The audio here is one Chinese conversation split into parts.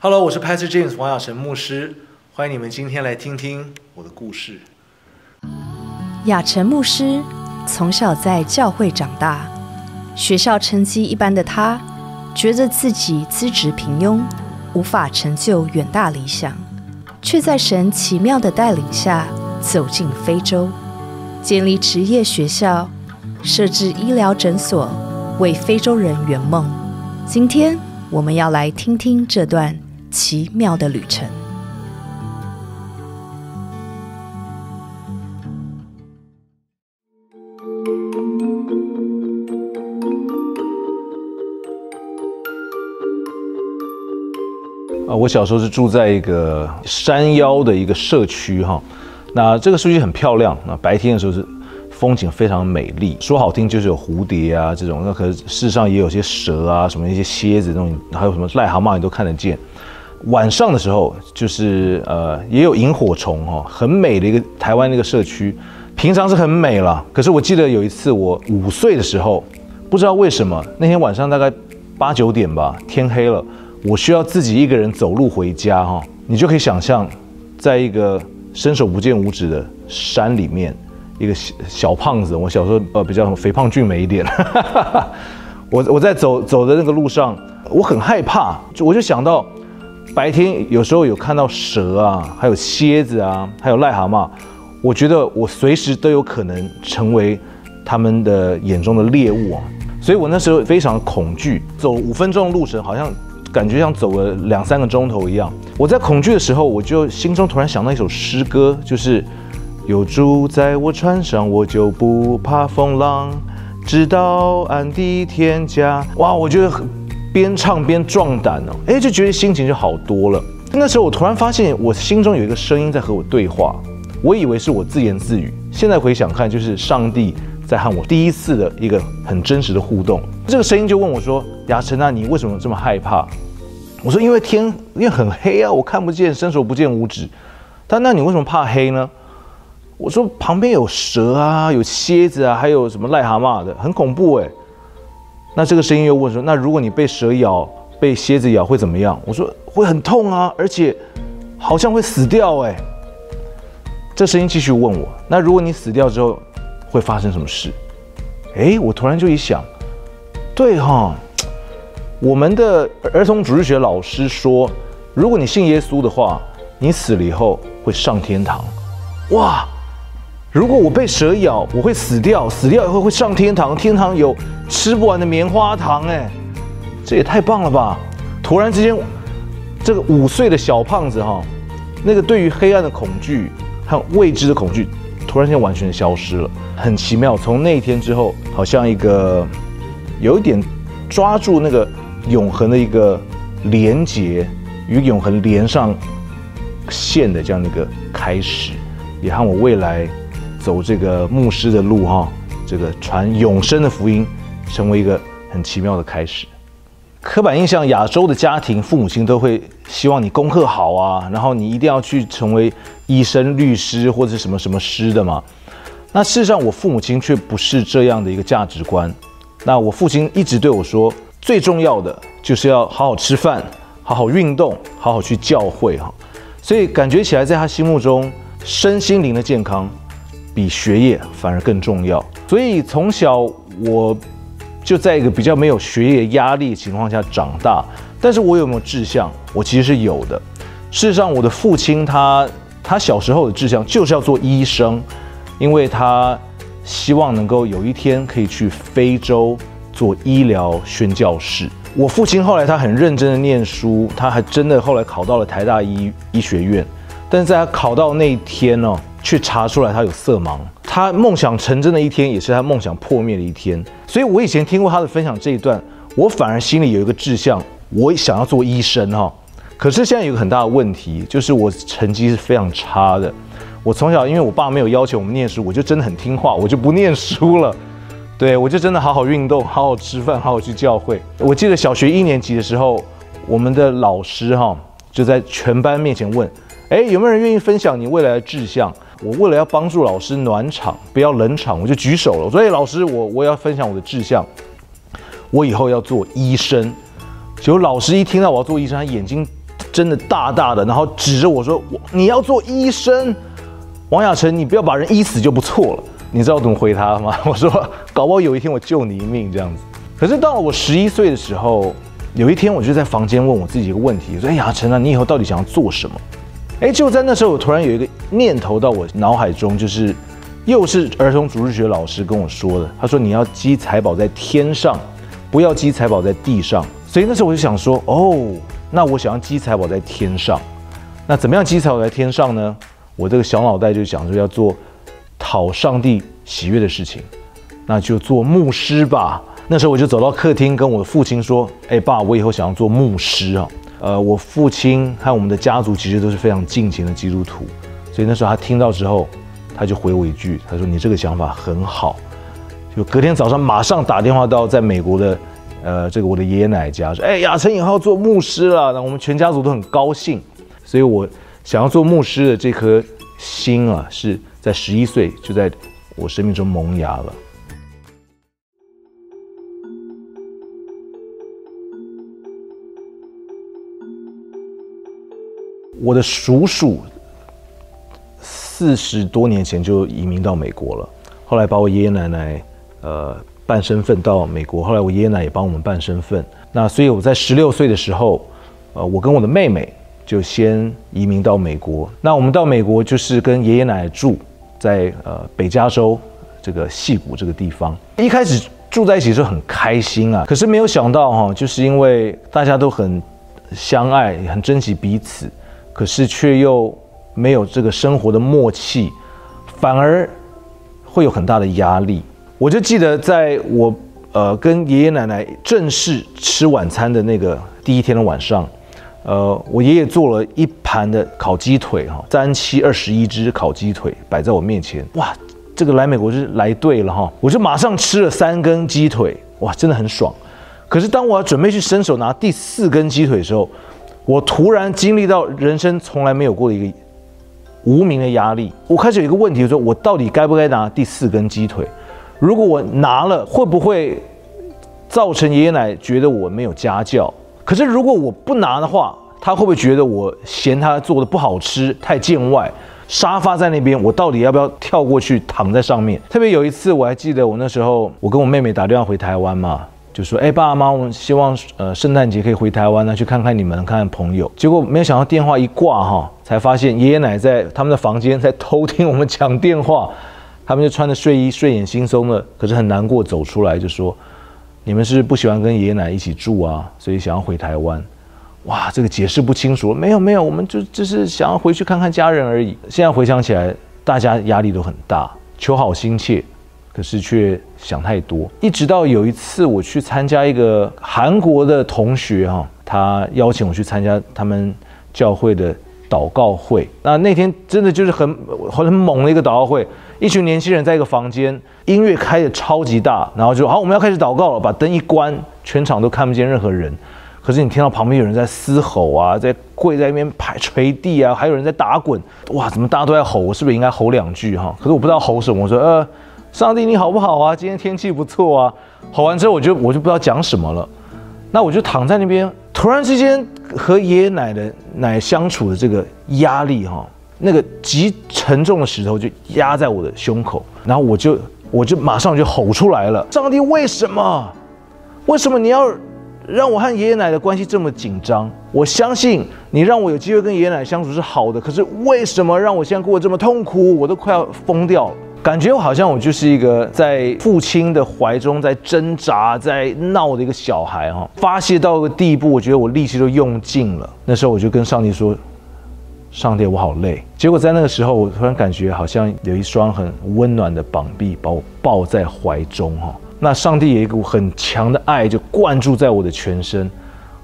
Hello， 我是 Pastor James 王亚成牧师，欢迎你们今天来听听我的故事。亚成牧师从小在教会长大，学校成绩一般的他，觉得自己资质平庸，无法成就远大理想，却在神奇妙的带领下走进非洲，建立职业学校，设置医疗诊所，为非洲人圆梦。今天我们要来听听这段奇妙的旅程。我小时候是住在一个山腰的一个社区哈，那这个社区很漂亮，那白天的时候是风景非常美丽，说好听就是有蝴蝶啊这种，那可是事实上也有些蛇啊，什么一些蝎子那种，还有什么癞蛤蟆你都看得见。晚上的时候就是也有萤火虫哈，很美的一个台湾那个社区，平常是很美了。可是我记得有一次我5岁的时候，不知道为什么那天晚上大概8、9点吧，天黑了，我需要自己一个人走路回家哈。你就可以想象，在一个伸手不见五指的山里面，一个小胖子，我小时候比较肥胖俊美一点，我在走的那个路上，我很害怕，我就想到。白天有时候有看到蛇啊，还有蝎子啊，还有癞蛤蟆，我觉得我随时都有可能成为他们的眼中的猎物啊，所以我那时候非常恐惧，走5分钟的路程，好像感觉像走了2、3个钟头一样。我在恐惧的时候，我就心中突然想到一首诗歌，就是有主在我船上，我就不怕风浪，直到岸地天家。哇，我觉得边唱边壮胆哦，就觉得心情就好多了。那时候我突然发现，我心中有一个声音在和我对话，我以为是我自言自语，现在回想看，就是上帝在和我第一次的一个很真实的互动。这个声音就问我说：“亚成啊，你为什么这么害怕？”我说：“因为很黑啊，我看不见，伸手不见五指。”那你为什么怕黑呢？我说：“旁边有蛇啊，有蝎子啊，还有什么癞蛤蟆的，很恐怖哎。”那这个声音又问说：“那如果你被蛇咬、被蝎子咬会怎么样？”我说：“会很痛啊，而且好像会死掉哎。”这声音继续问我：“那如果你死掉之后会发生什么事？”我突然就一想，对哈，我们的儿童主日学老师说，如果你信耶稣的话，你死了以后会上天堂。哇！如果我被蛇咬，我会死掉，死掉以后会上天堂，天堂有吃不完的棉花糖，这也太棒了吧！突然之间，这个5岁的小胖子哈，那个对于黑暗的恐惧和未知的恐惧，突然间完全消失了，很奇妙。从那一天之后，好像一个有一点抓住那个永恒的一个连结，与永恒连上线的这样的一个开始，也和我未来走这个牧师的路哈，这个传永生的福音，成为一个很奇妙的开始。刻板印象，亚洲的家庭父母亲都会希望你功课好啊，然后你一定要去成为医生、律师或者什么什么师的嘛。那事实上，我父母亲却不是这样的一个价值观。那我父亲一直对我说，最重要的就是要好好吃饭，好好运动，好好去教会哈。所以感觉起来，在他心目中，身心灵的健康比学业反而更重要，所以从小我就在一个比较没有学业压力的情况下长大。但是我有没有志向？我其实是有的。事实上，我的父亲他小时候的志向就是要做医生，因为他希望能够有一天可以去非洲做医疗宣教士。我父亲后来他很认真的念书，他还真的后来考到了台大医学院，但是在他考到那一天呢，却查出来他有色盲。他梦想成真的一天，也是他梦想破灭的一天。所以我以前听过他的分享这一段，我反而心里有一个志向，我想要做医生哈。可是现在有个很大的问题，就是我成绩是非常差的。我从小因为我爸没有要求我们念书，我就真的很听话，我就不念书了。对，我就真的好好运动，好好吃饭，好好去教会。我记得小学1年级的时候，我们的老师就在全班面前问：“有没有人愿意分享你未来的志向？”我为了要帮助老师暖场，不要冷场，我就举手了。我说：“老师，我要分享我的志向，我以后要做医生。”结果老师一听到我要做医生，他眼睛真的大大的，然后指着我说：“你要做医生，王雅诚，你不要把人医死就不错了。”你知道我怎么回他吗？我说：“搞不好有一天我救你一命这样子。”可是到了我11岁的时候，有一天我就在房间问我自己一个问题，我说：“哎，雅诚啊，你以后到底想要做什么？”就在那时候，我突然有一个念头到我脑海中，就是又是儿童主日学老师跟我说的，他说：“你要积财宝在天上，不要积财宝在地上。”所以那时候我就想说：“哦，那我想要积财宝在天上，那怎么样积财宝在天上呢？”我这个小脑袋就想说要做讨上帝喜悦的事情，那就做牧师吧。那时候我就走到客厅，跟我的父亲说：“爸，我以后想要做牧师啊。”我父亲和我们的家族其实都是非常敬虔的基督徒，所以那时候他听到之后，他就回我一句，他说：“你这个想法很好。”就隔天早上马上打电话到在美国的这个我的爷爷奶奶家，说：“雅诚以后要做牧师了。”那我们全家族都很高兴，所以我想要做牧师的这颗心啊，是在11岁就在我生命中萌芽了。我的叔叔40多年前就移民到美国了，后来把我爷爷奶奶办身份到美国，后来我爷爷奶奶也帮我们办身份。那所以我在16岁的时候，我跟我的妹妹就先移民到美国。那我们到美国就是跟爷爷奶奶住在北加州这个矽谷这个地方。一开始住在一起的时候很开心啊，可是没有想到就是因为大家都很相爱，很珍惜彼此。可是却又没有这个生活的默契，反而会有很大的压力。我就记得在我跟爷爷奶奶正式吃晚餐的那个第一天的晚上，我爷爷做了一盘的烤鸡腿，3、7、21只烤鸡腿摆在我面前，哇，这个来美国就是来对了哈！我就马上吃了3根鸡腿，哇，真的很爽。可是当我要准备去伸手拿第4根鸡腿的时候，我突然经历到人生从来没有过的一个无名的压力。我开始有一个问题，说我到底该不该拿第4根鸡腿？如果我拿了，会不会造成爷爷奶奶觉得我没有家教？可是如果我不拿的话，他会不会觉得我嫌他做的不好吃，太见外？沙发在那边，我到底要不要跳过去躺在上面？特别有一次，我还记得我那时候，我跟我妹妹打电话回台湾嘛。就说：“爸妈，我们希望圣诞节可以回台湾呢，去看看你们，看看朋友。”结果没有想到电话一挂才发现爷爷奶奶在他们的房间在偷听我们讲电话。他们就穿着睡衣，睡眼惺忪的，可是很难过走出来，就说：“你们是不喜欢跟爷爷奶奶一起住啊，所以想要回台湾。”哇，这个解释不清楚，没有，我们就是想要回去看看家人而已。现在回想起来，大家压力都很大，求好心切。可是却想太多，一直到有一次我去参加一个韩国的同学他邀请我去参加他们教会的祷告会。那天真的就是很猛的一个祷告会，一群年轻人在一个房间，音乐开得超级大，然后就好，我们要开始祷告了，把灯一关，全场都看不见任何人。可是你听到旁边有人在嘶吼啊，在跪在那边捶地啊，还有人在打滚，哇，怎么大家都在吼？我是不是应该吼2句可是我不知道吼什么，我说上帝你好不好啊？今天天气不错啊。吼完之后我就不知道讲什么了。那我就躺在那边，突然之间和爷爷奶奶相处的这个压力那个极沉重的石头就压在我的胸口，然后我就马上就吼出来了：上帝，为什么你要让我和爷爷奶奶的关系这么紧张？我相信你让我有机会跟爷爷奶奶相处是好的，可是为什么让我现在过得这么痛苦？我都快要疯掉了。感觉好像我就是一个在父亲的怀中在挣扎、在闹的一个小孩发泄到一个地步，我觉得我力气都用尽了。那时候我就跟上帝说：“上帝，我好累。”结果在那个时候，我突然感觉好像有一双很温暖的膀臂把我抱在怀中那上帝有一股很强的爱就灌注在我的全身。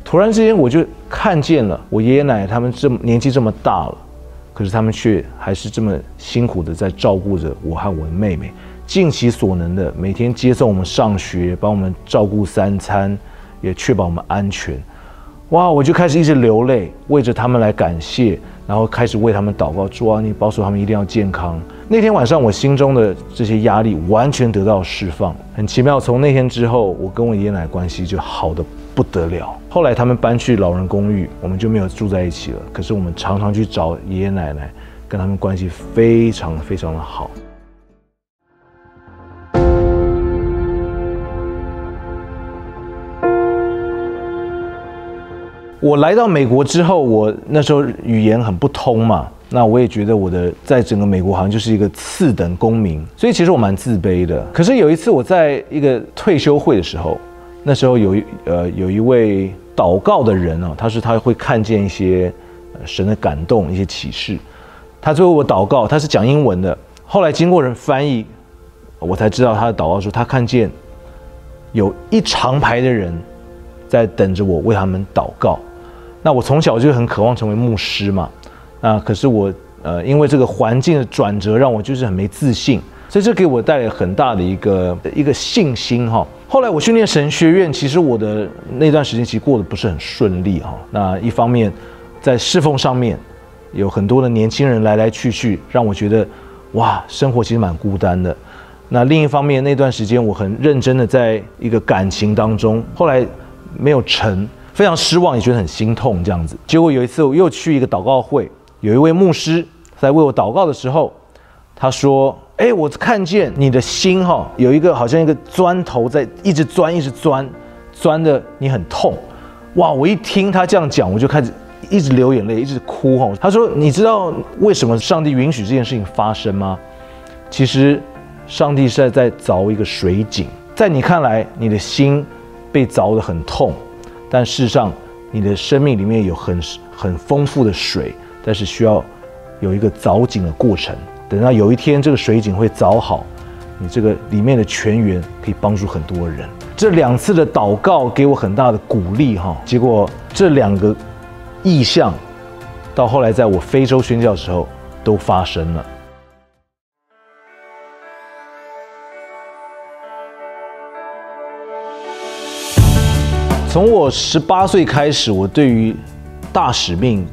突然之间，我就看见了我爷爷奶奶他们年纪这么大了。可是他们却还是这么辛苦的在照顾着我和我的妹妹，尽其所能的每天接送我们上学，帮我们照顾3餐，也确保我们安全。哇，我就开始一直流泪，为着他们来感谢，然后开始为他们祷告，主啊，你保守他们一定要健康。那天晚上，我心中的这些压力完全得到释放，很奇妙。从那天之后，我跟我爷爷奶奶关系就好得不得了。后来他们搬去老人公寓，我们就没有住在一起了。可是我们常常去找爷爷奶奶，跟他们关系非常非常的好。我来到美国之后，我那时候语言很不通嘛，那我也觉得我的在整个美国好像就是一个次等公民，所以其实我蛮自卑的。可是有一次我在一个退休会的时候，那时候有一位祷告的人啊，他会看见一些神的感动，一些启示。他最后我祷告，他是讲英文的，后来经过人翻译，我才知道他的祷告说他看见有一长排的人在等着我为他们祷告。那我从小就很渴望成为牧师嘛，可是我因为这个环境的转折，让我就是很没自信，所以这给我带来很大的一个信心哈。后来我去念神学院，其实我的那段时间其实过得不是很顺利哈。那一方面在侍奉上面有很多的年轻人来来去去，让我觉得哇，生活其实蛮孤单的。那另一方面那段时间我很认真的在一个感情当中，后来没有成。非常失望，也觉得很心痛这样子。结果有一次我又去一个祷告会，有一位牧师在为我祷告的时候，他说：“我看见你的心有一个好像一个砖头在一直钻，钻的你很痛。”哇！我一听他这样讲，我就开始一直流眼泪，一直哭他说：“你知道为什么上帝允许这件事情发生吗？其实上帝是在凿一个水井，在你看来，你的心被凿得很痛。”但事实上，你的生命里面有很丰富的水，但是需要有一个凿井的过程。等到有一天这个水井会凿好，你这个里面的泉源可以帮助很多人。这2次的祷告给我很大的鼓励结果这2个意象，到后来在我非洲宣教的时候都发生了。从我18岁开始，我对于大使命，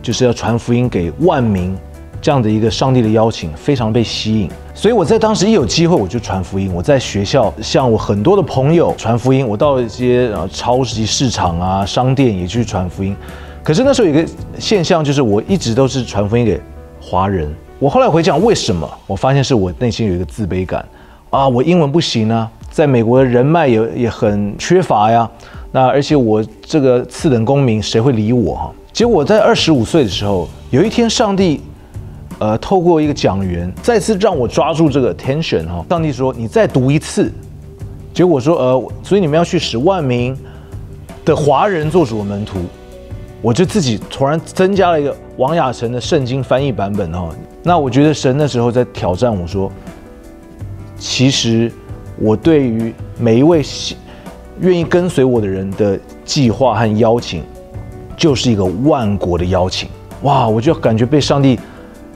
就是要传福音给万民这样的一个上帝的邀请，非常被吸引。所以我在当时一有机会我就传福音。我在学校向我很多的朋友传福音，我到一些超级市场啊、商店也去传福音。可是那时候有一个现象，就是我一直都是传福音给华人。我后来回讲为什么，我发现是我内心有一个自卑感啊，我英文不行啊，在美国的人脉也很缺乏呀。那而且我这个次等公民，谁会理我结果我在25岁的时候，有一天上帝，透过一个讲员，再次让我抓住这个 attention上帝说：“你再读一次。”结果我说：“所以你们要去使万民的华人做主的门徒。”我就自己突然增加了一个王雅成的圣经翻译版本那我觉得神那时候在挑战我说，其实我对于每一位愿意跟随我的人的计划和邀请，就是一个万国的邀请。哇！我就感觉被上帝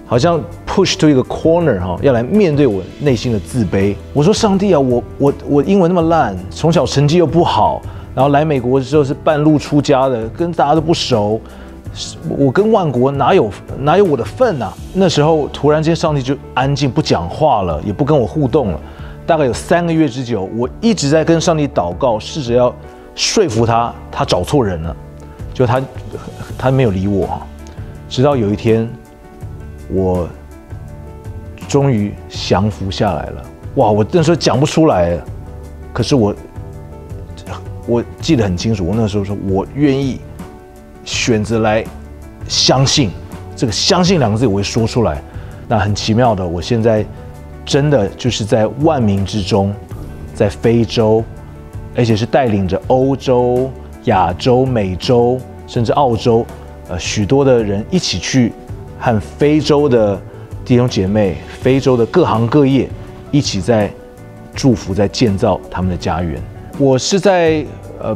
好像 push to 一个 corner 要来面对我内心的自卑。我说：“上帝啊，我英文那么烂，从小成绩又不好，然后来美国的时候是半路出家的，跟大家都不熟，我跟万国哪有我的份啊？”那时候突然间上帝就安静不讲话了，也不跟我互动了。大概有3个月之久，我一直在跟上帝祷告，试着要说服他找错人了，就他没有理我直到有一天，我终于降服下来了。哇！我那时候讲不出来，可是我记得很清楚，我那时候说我愿意选择来相信，这个相信2个字我会说出来。那很奇妙的，我现在真的就是在万民之中，在非洲，而且是带领着欧洲、亚洲、美洲，甚至澳洲，许多的人一起去和非洲的弟兄姐妹、非洲的各行各业一起在祝福、在建造他们的家园。我是在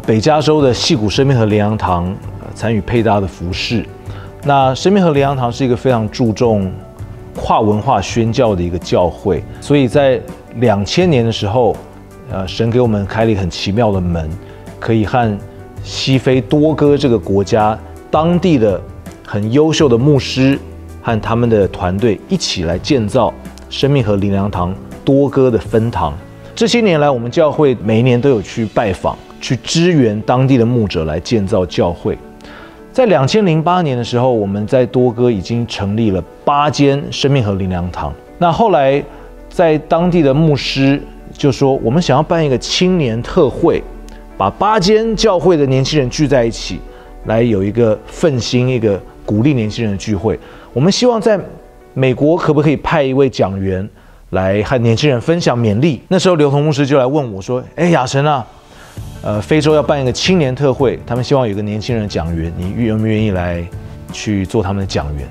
北加州的矽谷生命河联阳堂参与配搭的服事。那生命河联阳堂是一个非常注重跨文化宣教的一个教会，所以在2000年的时候，神给我们开了一个很奇妙的门，可以和西非多哥这个国家当地的很优秀的牧师和他们的团队一起来建造生命河灵粮堂多哥的分堂。这些年来，我们教会每一年都有去拜访，去支援当地的牧者来建造教会。在2008年的时候，我们在多哥已经成立了8间生命河灵粮堂。那后来，在当地的牧师就说，我们想要办一个青年特会，把8间教会的年轻人聚在一起，来有一个奋兴、一个鼓励年轻人的聚会。我们希望在美国可不可以派一位讲员来和年轻人分享勉励？那时候刘同牧师就来问我说：“雅晨啊，非洲要办一个青年特会，他们希望有个年轻人讲员，你愿不愿意来去做他们的讲员？”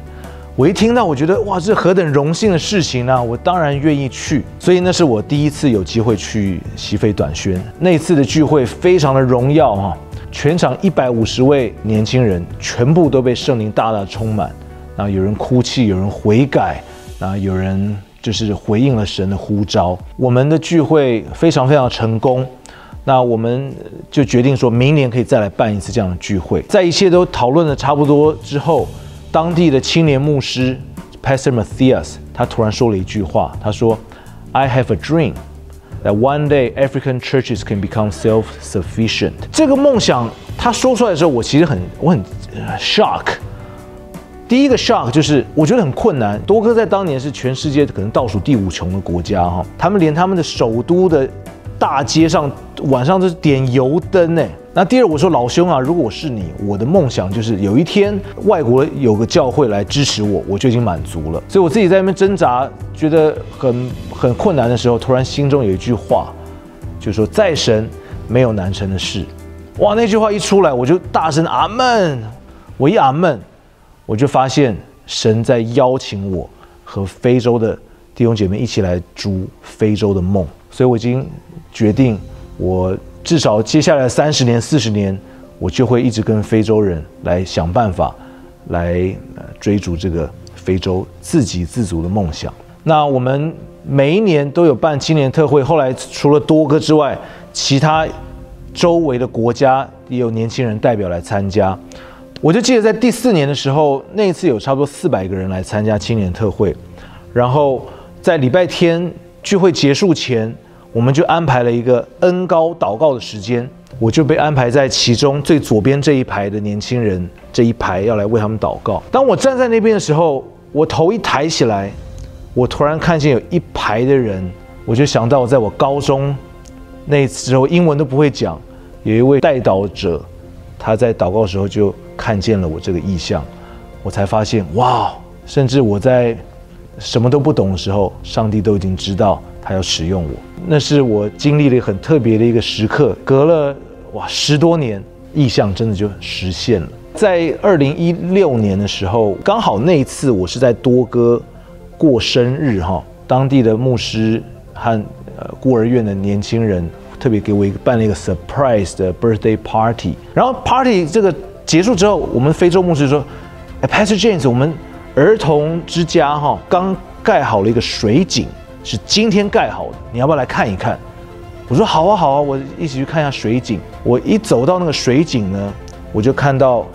我一听到，我觉得哇，这何等荣幸的事情啊！我当然愿意去。所以那是我第一次有机会去西非短宣，那一次的聚会非常的荣耀啊！全场150位年轻人全部都被圣灵大大充满，然后有人哭泣，有人悔改，然后有人就是回应了神的呼召。我们的聚会非常非常成功，那我们就决定说明年可以再来办一次这样的聚会。在一切都讨论的差不多之后，当地的青年牧师 Pastor Matthias 他突然说了一句话，他说 I have a dream that one day African churches can become self-sufficient。 这个梦想他说出来的时候，我很shock。第一个 shock 就是我觉得很困难。多哥在当年是全世界可能倒数第5穷的国家哈，他们连他们的首都的大街上晚上都是点油灯哎。那第二，我说老兄啊，如果我是你，我的梦想就是有一天外国有个教会来支持我，我就已经满足了。所以我自己在那边挣扎，觉得很困难的时候，突然心中有一句话，就是说在神没有难成的事。哇，那句话一出来，我就大声阿们。我一阿们，我就发现神在邀请我和非洲的弟兄姐妹一起来筑非洲的梦。所以我已经决定，我至少接下来30年、40年，我就会一直跟非洲人来想办法，来追逐这个非洲自给自足的梦想。那我们每一年都有办青年特会，后来除了多哥之外，其他周围的国家也有年轻人代表来参加。我就记得在第4年的时候，那一次有差不多400个人来参加青年特会，然后在礼拜天聚会结束前，我们就安排了一个恩膏祷告的时间，我就被安排在其中最左边这一排的年轻人这一排，要来为他们祷告。当我站在那边的时候，我头一抬起来，我突然看见有一排的人，我就想到在我高中那时候英文都不会讲，有一位代祷者，他在祷告的时候就看见了我这个意象，我才发现哇，甚至我在什么都不懂的时候，上帝都已经知道他要使用我。那是我经历了很特别的一个时刻，隔了10多年，意象真的就实现了。在2016年的时候，刚好那一次我是在多哥过生日哈，当地的牧师和孤儿院的年轻人特别给我办了一个 surprise 的 birthday party。然后 party 这个结束之后，我们非洲牧师说，Pastor James， 我们儿童之家哈刚盖好了一个水井，是今天盖好的，你要不要来看一看？我说好啊好啊，我一起去看一下水井。我一走到那个水井呢，我就看到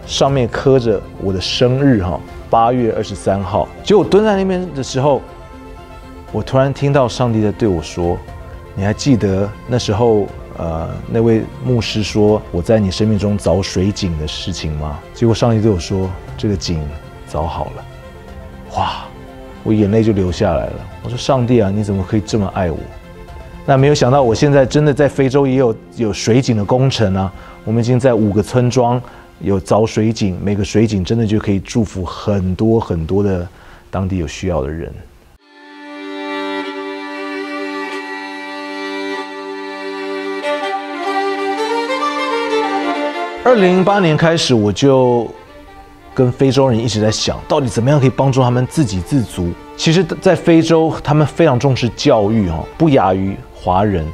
上面刻着我的生日哈，8月23号。结果我蹲在那边的时候，我突然听到上帝在对我说：“你还记得那时候那位牧师说我在你生命中凿水井的事情吗？”结果上帝对我说：“这个井凿好了。”哇！我眼泪就流下来了。我说：“上帝啊，你怎么可以这么爱我？”那没有想到，我现在真的在非洲也有水井的工程啊。我们已经在5个村庄有凿水井，每个水井真的就可以祝福很多很多的当地有需要的人。2008年开始，我就跟非洲人一直在想，到底怎么样可以帮助他们自给自足。其实，在非洲，他们非常重视教育，不亚于华人。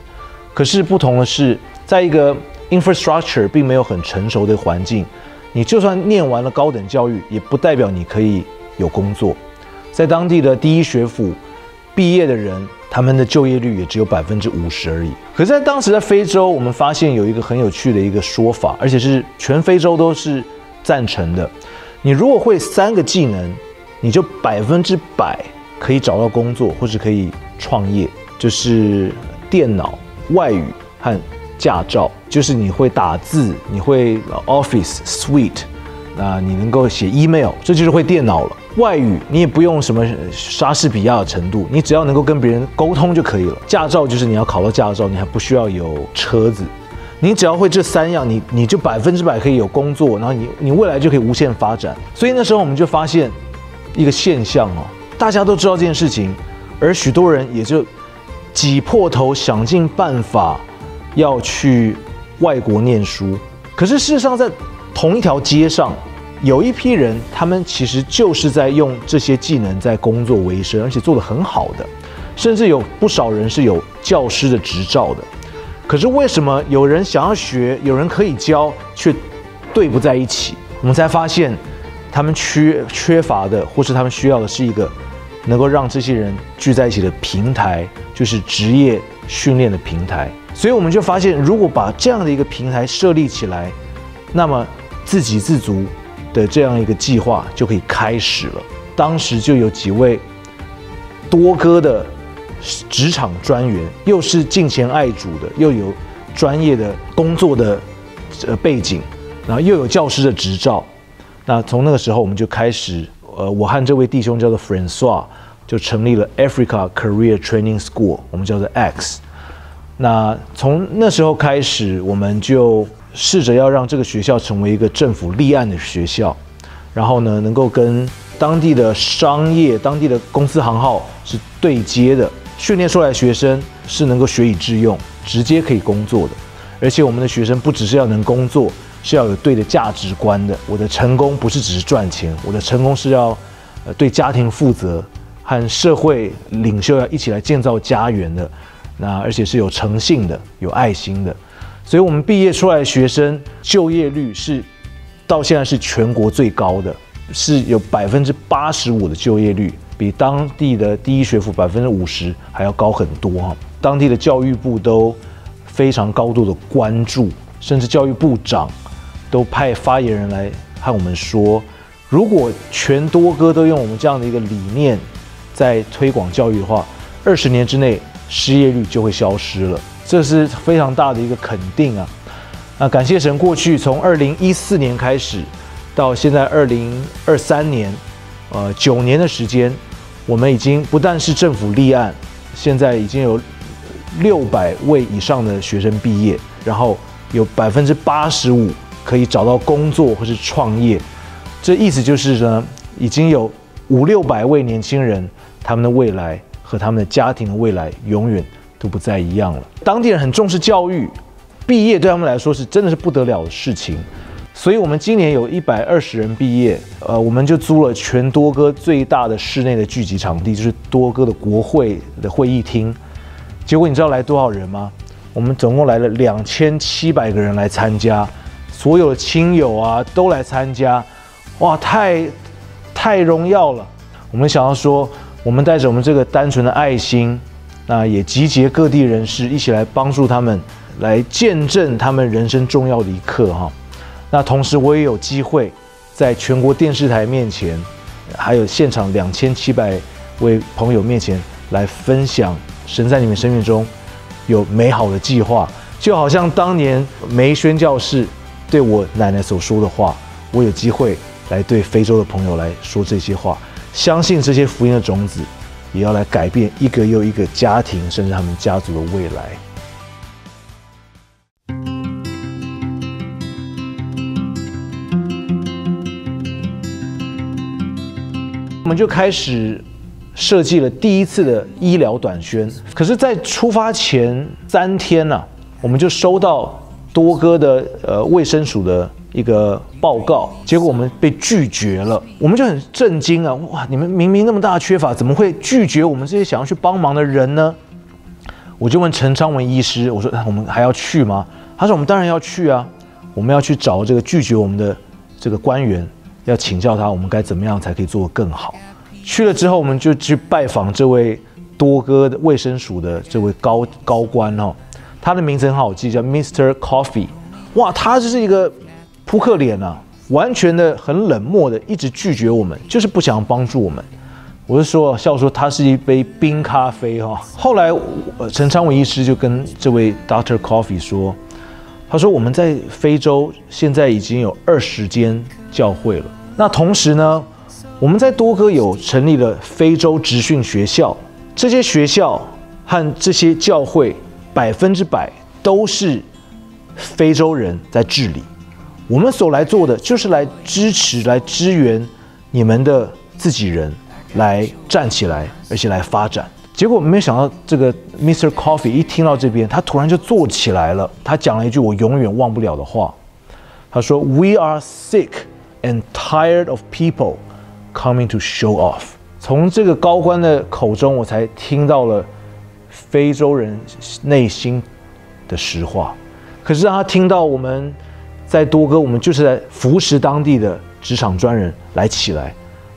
可是不同的是，在一个 infrastructure 并没有很成熟的环境，你就算念完了高等教育，也不代表你可以有工作。在当地的第一学府，毕业的人，他们的就业率也只有50%而已。可是，在当时在非洲，我们发现有一个很有趣的一个说法，而且是全非洲都是赞成的。你如果会3个技能，你就100%可以找到工作，或是可以创业，就是电脑、外语和驾照。就是你会打字，你会 Office Suite， 你能够写 email， 这就是会电脑了。外语你也不用什么莎士比亚的程度，你只要能够跟别人沟通就可以了。驾照就是你要考到驾照，你还不需要有车子。你只要会这3样，你就100%可以有工作，然后你未来就可以无限发展。所以那时候我们就发现一个现象哦，大家都知道这件事情，而许多人也就挤破头想尽办法要去外国念书。可是事实上，在同一条街上，有一批人，他们其实就是在用这些技能在工作为生，而且做得很好的，甚至有不少人是有教师的执照的。可是为什么有人想要学，有人可以教，却对不在一起？我们才发现，他们缺乏的，或是他们需要的是一个能够让这些人聚在一起的平台，就是职业训练的平台。所以我们就发现，如果把这样的一个平台设立起来，那么自给自足的这样一个计划就可以开始了。当时就有几位多哥的职场专员，又是敬虔爱主的，又有专业的工作的背景，然后又有教师的执照。那从那个时候我们就开始，我和这位弟兄叫做 Francois， 就成立了 Africa Career Training School， 我们叫做 X。那从那时候开始，我们就试着要让这个学校成为一个政府立案的学校，然后呢，能够跟当地的商业、当地的公司行号是对接的，训练出来的学生是能够学以致用，直接可以工作的。而且我们的学生不只是要能工作，是要有对的价值观的。我的成功不是只是赚钱，我的成功是要对家庭负责，和社会领袖要一起来建造家园的。那而且是有诚信的，有爱心的。所以我们毕业出来的学生就业率是到现在是全国最高的，是有85%的就业率，比当地的第一学府50%还要高很多哈。当地的教育部都非常高度的关注，甚至教育部长都派发言人来和我们说，如果全多哥都用我们这样的一个理念在推广教育的话，20年之内失业率就会消失了。这是非常大的一个肯定啊！那感谢神，过去从2014年开始到现在2023年，9年的时间，我们已经不但是政府立案，现在已经有600位以上的学生毕业，然后有85%可以找到工作或是创业。这意思就是呢，已经有500-600位年轻人，他们的未来和他们的家庭的未来永远都不再一样了。当地人很重视教育，毕业对他们来说是真的是不得了的事情。所以我们今年有120人毕业，我们就租了全多哥最大的室内的聚集场地，就是多哥的国会的会议厅。结果你知道来多少人吗？我们总共来了2700个人来参加，所有的亲友啊都来参加，哇，太荣耀了。我们想要说，我们带着我们这个单纯的爱心，那也集结各地人士一起来帮助他们，来见证他们人生重要的一刻哈。那同时我也有机会在全国电视台面前，还有现场2700位朋友面前来分享神在你们生命中有美好的计划，就好像当年梅宣教士对我奶奶所说的话，我有机会来对非洲的朋友来说这些话，相信这些福音的种子也要来改变一个又一个家庭，甚至他们家族的未来。我们就开始设计了第一次的医疗短宣，可是，在出发前3天呢，我们就收到多哥的卫生署的一个报告，结果我们被拒绝了，我们就很震惊啊！哇，你们明明那么大的缺乏，怎么会拒绝我们这些想要去帮忙的人呢？我就问陈昌文医师，我说我们还要去吗？他说我们当然要去啊，我们要去找这个拒绝我们的这个官员，要请教他我们该怎么样才可以做得更好。去了之后，我们就去拜访这位多哥的卫生署的这位高官哦，他的名字很好记，叫 Mr. Coffee。哇，他就是一个扑克脸啊，完全的很冷漠的，一直拒绝我们，就是不想帮助我们。我是说，笑说他是一杯冰咖啡哈。后来陈昌伟医师就跟这位 Dr. Coffee 说，他说我们在非洲现在已经有20间教会了。那同时呢，我们在多哥有成立了非洲职训学校，这些学校和这些教会100%都是非洲人在治理。我们所来做的就是来支持、来支援你们的自己人，来站起来，而且来发展。结果没想到，这个 Mr. Coffee 一听到这边，他突然就坐起来了。他讲了一句我永远忘不了的话，他说 ：“We are sick and tired of people coming to show off。”从这个高官的口中，我才听到了非洲人内心的实话。可是让他听到我们在多哥，我们就是在扶持当地的职场专人来起来，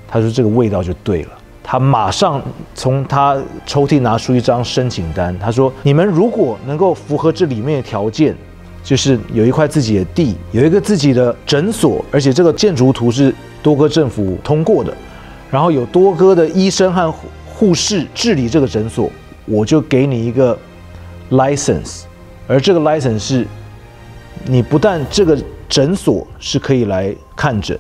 他说这个味道就对了。他马上从他抽屉拿出一张申请单，他说：“你们如果能够符合这里面的条件，就是有一块自己的地，有一个自己的诊所，而且这个建筑图是多哥政府通过的，然后有多哥的医生和护士治理这个诊所，我就给你一个 license。而这个 license 是，你不但这个诊所是可以来看诊。”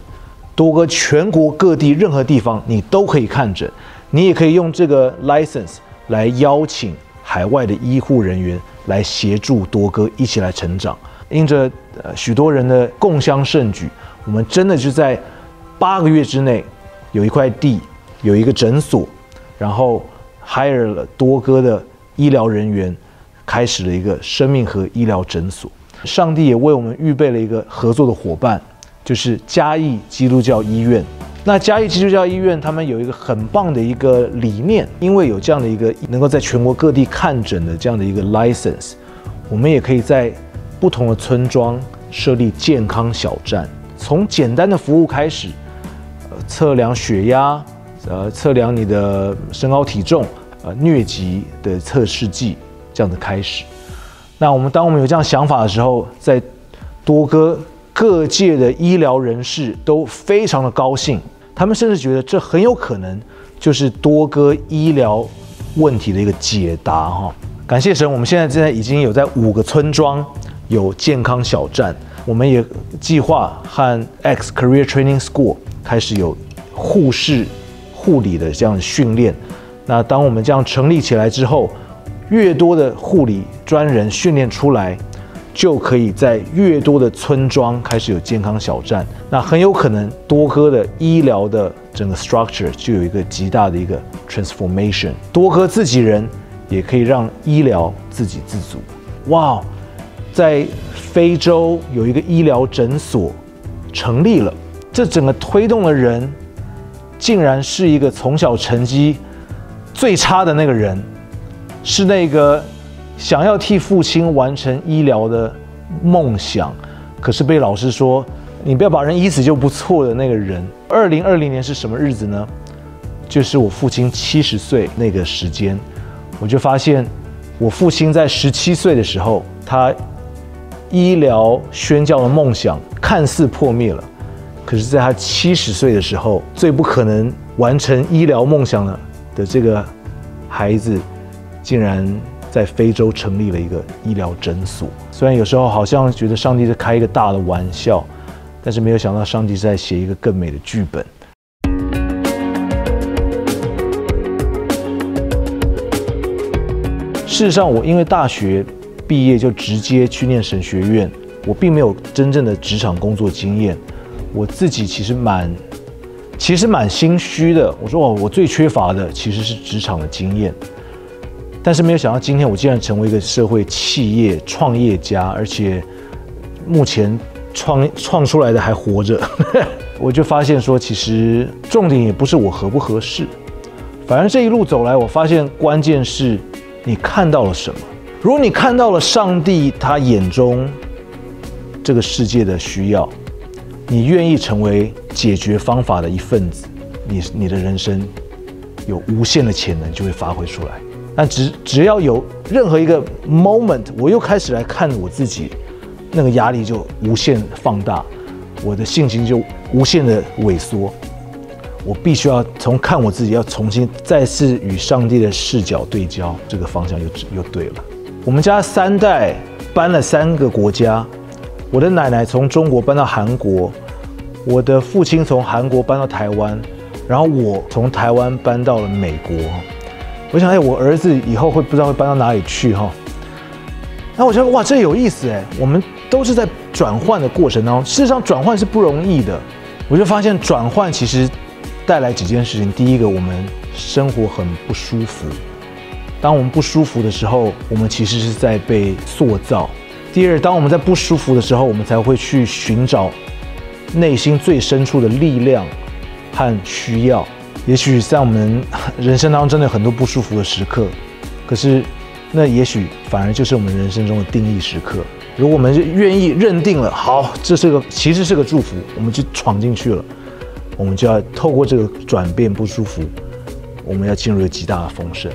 多哥全国各地任何地方你都可以看诊，你也可以用这个 license 来邀请海外的医护人员来协助多哥一起来成长。因着许多人的共襄盛举，我们真的就在8个月之内有一块地，有一个诊所，然后 hire 了多哥的医疗人员，开始了一个生命和医疗诊所。上帝也为我们预备了一个合作的伙伴，就是嘉义基督教医院。那嘉义基督教医院他们有一个很棒的一个理念，因为有这样的一个能够在全国各地看诊的这样的一个 license， 我们也可以在不同的村庄设立健康小站，从简单的服务开始，测量血压，测量你的身高体重，疟疾的测试剂这样的开始。那当我们有这样想法的时候，在多哥各界的医疗人士都非常的高兴，他们甚至觉得这很有可能就是多哥医疗问题的一个解答哈。感谢神，我们现在已经有在5个村庄有健康小站，我们也计划和 X Career Training School 开始有护士、护理的这样的训练。那当我们这样成立起来之后，越多的护理专人训练出来，就可以在越多的村庄开始有健康小站，那很有可能多哥的医疗的整个 structure 就有一个极大的一个 transformation， 多哥自己人也可以让医疗自给自足。哇，在非洲有一个医疗诊所成立了，这整个推动的人竟然是一个从小成绩最差的那个人，是那个想要替父亲完成医疗的梦想，可是被老师说你不要把人医死就不错的那个人。2020年是什么日子呢？就是我父亲70岁那个时间，我就发现我父亲在17岁的时候，他医疗宣教的梦想看似破灭了，可是在他70岁的时候，最不可能完成医疗梦想的这个孩子，竟然在非洲成立了一个医疗诊所。虽然有时候好像觉得上帝在开一个大的玩笑，但是没有想到上帝是在写一个更美的剧本。事实上，我因为大学毕业就直接去念神学院，我并没有真正的职场工作经验。我自己其实蛮心虚的。我说我最缺乏的其实是职场的经验。但是没有想到今天我竟然成为一个社会企业创业家，而且目前创出来的还活着。我就发现说，其实重点也不是我合不合适，反而这一路走来，我发现关键是你看到了什么。如果你看到了上帝他眼中这个世界的需要，你愿意成为解决方法的一份子，你的人生有无限的潜能就会发挥出来。但只要有任何一个 moment， 我又开始来看我自己，那个压力就无限放大，我的信心就无限的萎缩。我必须要看我自己，要重新再次与上帝的视角对焦，这个方向又对了。我们家3代搬了3个国家，我的奶奶从中国搬到韩国，我的父亲从韩国搬到台湾，然后我从台湾搬到了美国。我想，我儿子以后不知道会搬到哪里去哈。那我觉得哇，这有意思哎，我们都是在转换的过程当中，事实上转换是不容易的。我就发现转换其实带来几件事情。第一个，我们生活很不舒服。当我们不舒服的时候，我们其实是在被塑造。第二，当我们在不舒服的时候，我们才会去寻找内心最深处的力量和需要。也许在我们人生当中真的有很多不舒服的时刻，可是那也许反而就是我们人生中的定义时刻。如果我们愿意认定了，好，这其实是个祝福，我们就闯进去了，我们就要透过这个转变不舒服，我们要进入一个极大的丰盛。